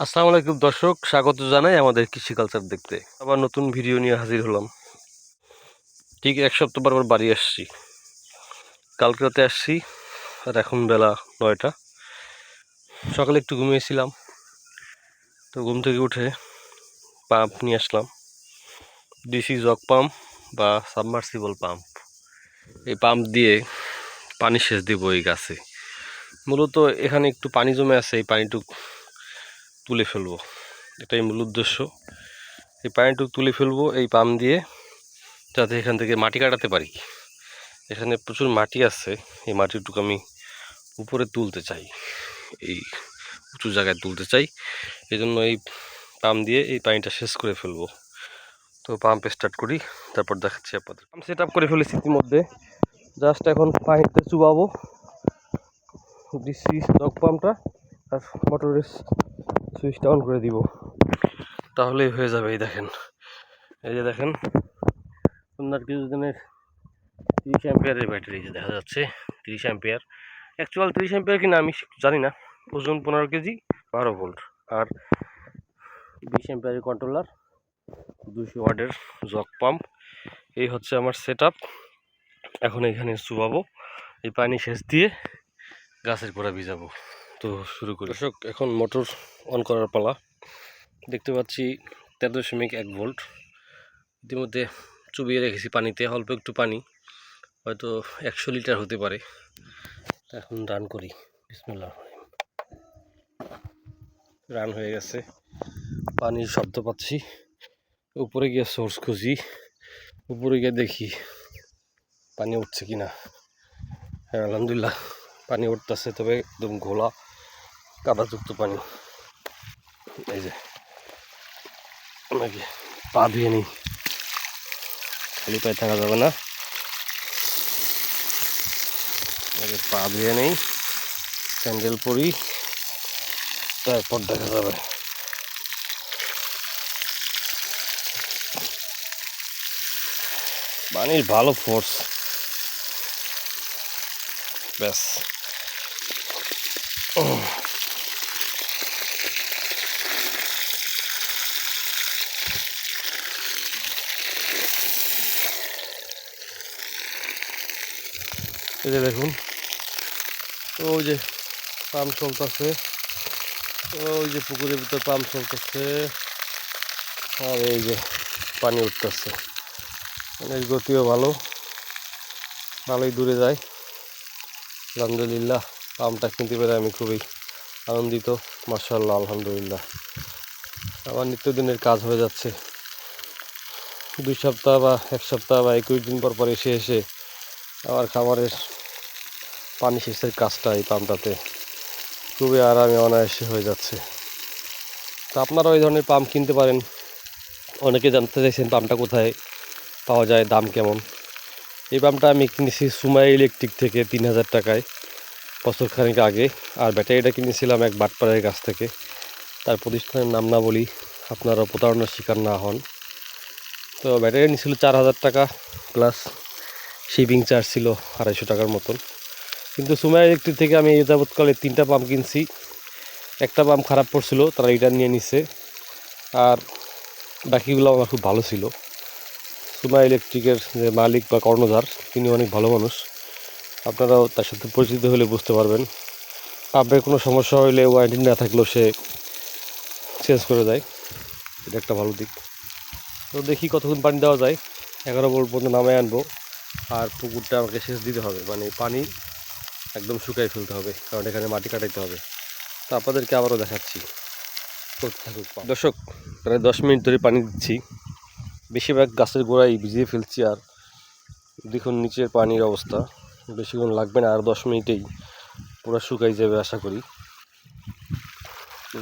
আসসালামু আলাইকুম দর্শক, স্বাগত জানাই আমাদের কৃষি কালচার দেখতে। আবার নতুন ভিডিও নিয়ে হাজির হলাম। ঠিক এক সপ্তাহ পর বাড়ি আসছি। কালকে রাতে আসছি আর এখন বেলা 9টা। সকালে একটু ঘুমিয়েছিলাম, তো ঘুম থেকে উঠে পাম্প নিয়ে আসলাম। ডিসি জগ পাম্প বা সাবমার্সিবল পাম্প। এই পাম্প দিয়ে পানি সেচ দিব এই গাছে। মূলত এখানে একটু পানি জমে আছে, এই পানিটুকু তুলে ফেলবো, এটাই মূল উদ্দেশ্য। এই পানিটুকু তুলে ফেলবো এই পাম্প দিয়ে, যাতে এখান থেকে মাটি কাটাতে পারি। এখানে প্রচুর মাটি আছে, এই মাটিটুকু আমি উপরে তুলতে চাই, এই উঁচু জায়গায় তুলতে চাই। এই জন্য এই পাম্প দিয়ে এই পানিটা শেষ করে ফেলবো। তো পাম্প স্টার্ট করি, তারপর দেখাচ্ছি আপনাদের। পাম্প সেট আপ করে ফেলেছি ইতিমধ্যে। জাস্ট এখন পানিতে চুবাবো ডিসি জগ পাম্পটা, আর মোটরের সুইচটা অন করে দিব, তাহলেই হয়ে যাবে। এই দেখেন, এই যে দেখেন আপনার কিছুদিনের 30 অ্যাম্পিয়ারের ব্যাটারি দেখা যাচ্ছে। 30 অ্যাম্পিয়ার, অ্যাকচুয়াল 30 অ্যাম্পিয়ার কিনা আমি জানি না। ওজন 15 কেজি, 12 ভোল্ট, আর 20 অ্যাম্পিয়ারের কন্ট্রোলার, 200 ওয়াটের জগ পাম্প। এই হচ্ছে আমার সেট আপ। এখন এখানে চুবাবো, এই পানি সেচ দিয়ে গাছের গোড়া ভিজাবো। তো শুরু করি দর্শক। এখন মোটর অন করার পালা। দেখতে পাচ্ছি 13.1 ভোল্ট। ইতিমধ্যে চুবিয়ে রেখেছি পানিতে, অল্প একটু পানি, হয়তো 100 লিটার হতে পারে। এখন রান করি। বিসমিল্লাহ। রান হয়ে গেছে, পানির শব্দ পাচ্ছি। উপরে গিয়ে সোর্স খুঁজি, উপরে গিয়ে দেখি পানি উঠছে কিনা। হ্যাঁ, আলহামদুলিল্লাহ পানি উঠতেছে, তবে একদম ঘোলা কাদাযুক্ত পানি। এই যে আমাকে পা ধুয়ে নিই, খালি পায়ে থাকা যাবে না, আগে পা ধুয়ে নেই, স্যান্ডেল পরি, তারপর দেখা যাবে। পানির ভালো ফোর্স, ব্যাস। এই যে দেখুন, ওই যে পাম্প চলতেছে, ওই যে পুকুরের ভিতরে পাম্প চলতেছে, আর এই যে পানি উঠতেছে। পানির গতিও ভালো, ভালোই দূরে যায়। আলহামদুলিল্লাহ, পাম্পটা কিনতে পেরে আমি খুবই আনন্দিত। মাশাআল্লাহ, আলহামদুলিল্লাহ, আমার নিত্যদিনের কাজ হয়ে যাচ্ছে। 2 সপ্তাহ বা 1 সপ্তাহ বা 21 দিন পর পর এসে এসে আমার খামারের পানি সেচের কাজটা এই পাম্পটাতে খুবই আরামে অনায়াসে হয়ে যাচ্ছে। তো আপনারাও এই ধরনের পাম্প কিনতে পারেন। অনেকে জানতে চাইছেন পাম্পটা কোথায় পাওয়া যায়, দাম কেমন। এই পাম্পটা আমি কিনেছি সুমাই ইলেকট্রিক থেকে 3000 টাকায় বছরখানেক আগে। আর ব্যাটারিটা কিনেছিলাম এক বাটপাড়ের কাছ থেকে। তার প্রতিষ্ঠানের নাম না বলি, আপনারা প্রতারণার শিকার না হন। তো ব্যাটারি নিয়েছিল 4000 টাকা, প্লাস শিপিং চার্জ ছিল 250 টাকার মতন। কিন্তু সুমাই ইলেকট্রিক থেকে আমি এই যাবৎকালে 3টা পাম্প কিনছি। একটা পাম্প খারাপ পড়ছিল, তারা রিটার্ন নিয়ে নিছে, আর বাকিগুলো আমার খুব ভালো ছিল। সুমা ইলেকট্রিকের যে মালিক বা কর্ণধার, তিনি অনেক ভালো মানুষ। আপনারাও তার সাথে পরিচিত হলে বুঝতে পারবেন। পাম্পের কোনো সমস্যা হলে ওয়ারেন্টি না থাকলেও সে চেঞ্জ করে দেয়, এটা একটা ভালো দিক। তো দেখি কতক্ষণ পানি দেওয়া যায়। 11 ভোল্ট পর্যন্ত নামায় আনবো, আর পুকুরটা আমাকে সেচ দিতে হবে, মানে পানি একদম শুকাই ফেলতে হবে, কারণ এখানে মাটি কাটাইতে হবে। তো আপনাদেরকে আবারও দেখাচ্ছি, করতে থাকুক দর্শক। প্রায় 10 মিনিট ধরে পানি দিচ্ছি, বেশিরভাগ গাছের গোড়ায় ভিজিয়ে ফেলছি। আর দেখুন নিচের পানির অবস্থা, বেশিক্ষণ লাগবে না, আর 10 মিনিটেই পুরো শুকাই যাবে আশা করি। তো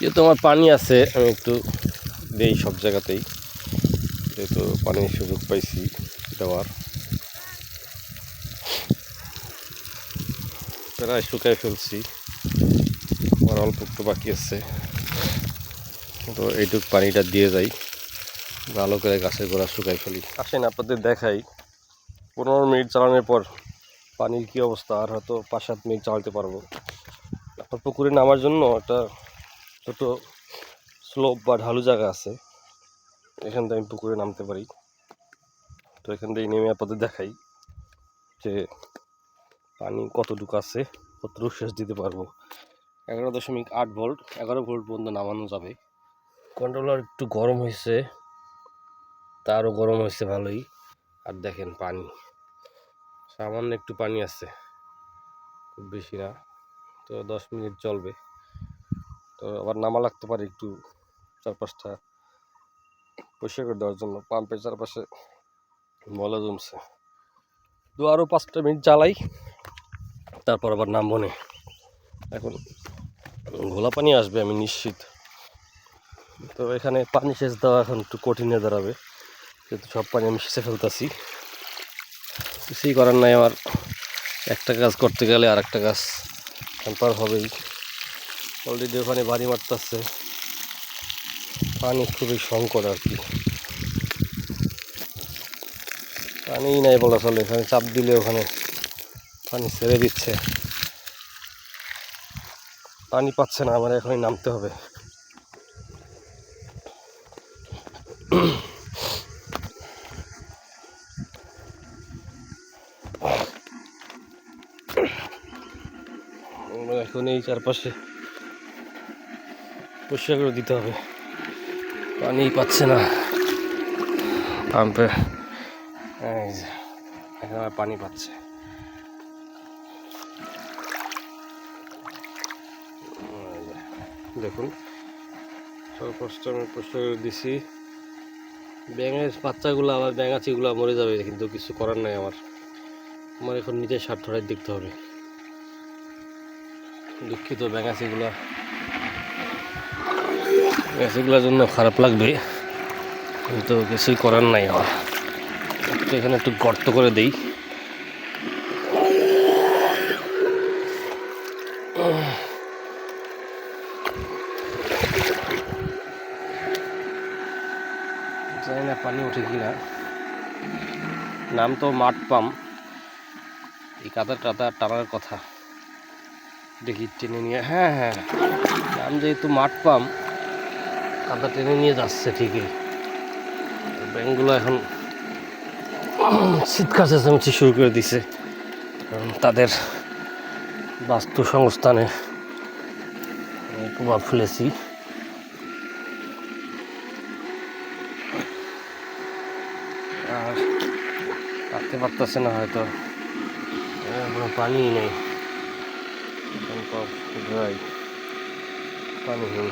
যেহেতু আমার পানি আছে, আমি একটু দেই সব জায়গাতেই, যেহেতু পানির সুযোগ পাইছি দেওয়ার। প্রায় শুকাই ফেলছি, আর অল্প একটু বাকি আছে। তো এইটুকু পানিটা দিয়ে যাই, ভালো করে গাছের গোড়া শুকাই ফেলি। আসেন আপনাদের দেখাই 15 মিনিট চালানোর পর পানির কী অবস্থা। আর হয়তো 5-7 মিনিট চালাতে পারবো। আপনার পুকুরে নামার জন্য একটা ছোটো স্লোপ বা ঢালু জায়গা আছে, এখান থেকে আমি পুকুরে নামতে পারি। তো এখান থেকে নেমে আপনাদের দেখাই যে পানি কতটুকু আছে, কতটুকু সেচ দিতে পারবো। 11.8 ভোল্ট, 11 ভোল্ট পর্যন্ত নামানো যাবে। কন্ট্রোলার একটু গরম হয়েছে, তারও গরম হয়েছে ভালোই। আর দেখেন পানি, সামান্য একটু পানি আছে, খুব বেশি না। তো 10 মিনিট চলবে। তো আবার নামা লাগতে পারে একটু চারপাশটা পরিষ্কার করে দেওয়ার জন্য। পাম্পের চারপাশে ময়লা জমছে। তো আরও 5টা মিনিট চালাই, তারপর আবার নামবো না। এখন ঘোলা পানি আসবে আমি নিশ্চিত। তো এখানে পানি সেচ দেওয়া এখন একটু কঠিনে দাঁড়াবে, যেহেতু সব পানি আমি সেচে ফেলতেছি। কিছুই করার নাই আমার, একটা কাজ করতে গেলে আর একটা কাজ হ্যাম্পার হবেই। অলরেডি ওখানে বাড়ি মারতেছে, পানি খুবই সংকট আর কি, পানিই নাই বলা চলে। এখানে চাপ দিলে ওখানে পানি ছেড়ে দিচ্ছে, পানি পাচ্ছে না, আমার এখনই নামতে হবে। এখন এই চারপাশে পরিষ্কার করে দিতে হবে, পানি পাচ্ছে না পাম্পে। এই যে এখন আমার পানি পাচ্ছে। দেখুন চারপাশটা আমি পরিষ্কার করে দিছি। ব্যাঙের বাচ্চাগুলো, আবার ব্যাঙাচিগুলো মরে যাবে, কিন্তু কিছু করার নাই আমার। আমার এখন নিজের স্বার্থটাই দেখতে হবে। দুঃখিত ব্যাঙাচিগুলোর জন্য খারাপ লাগবে, কিন্তু কিছুই করার নাই আমার। তো এখানে একটু গর্ত করে দেই। জানি না পানি ওঠে কিনা। নাম তো মাঠ পাম্প, এই কাদার টানার কথা, দেখি টেনে নিয়ে। হ্যাঁ, নাম যেহেতু মাঠ পাম্প, কাদা টেনে নিয়ে যাচ্ছে ঠিকই। ব্যাঙগুলো এখন চিৎকার চেঁচামেচি শুরু করে দিছে, কারণ তাদের বাস্তুসংস্থানে প্রভাব ফেলেছি। আর থাকতে পারতেছে না হয়তো, কোনো পানিই নেই, ড্রাই, পানিহীন।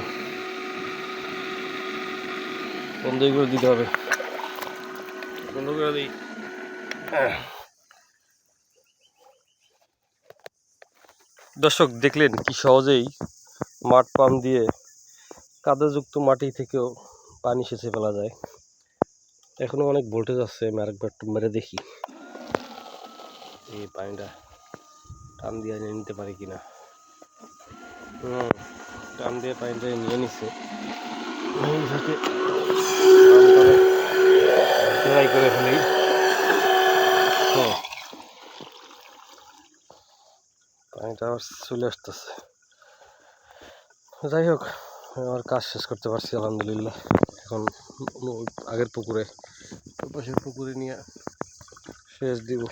বন্ধ করে দিতে হবে, বন্ধ করে দিই। দর্শক দেখলেন কি সহজেই মাঠ পাম্প দিয়ে কাদাযুক্ত মাটি থেকেও পানি সেচে ফেলা যায়। এখনো অনেক ভোল্টেজ আছে, আমি আরেকবার একটু মেরে দেখি এই পানিটা টান দিয়ে নিতে পারি কিনা। টান দিয়ে পানিটা নিয়ে নিচ্ছে, ট্রাই করে ফেলি। পানিটা আবার চলে আসতেছে। যাই হোক, আমার কাজ শেষ করতে পারছি আলহামদুলিল্লাহ। এখন আগের পুকুরে, পাশের পুকুরে নিয়ে সেচ দিব।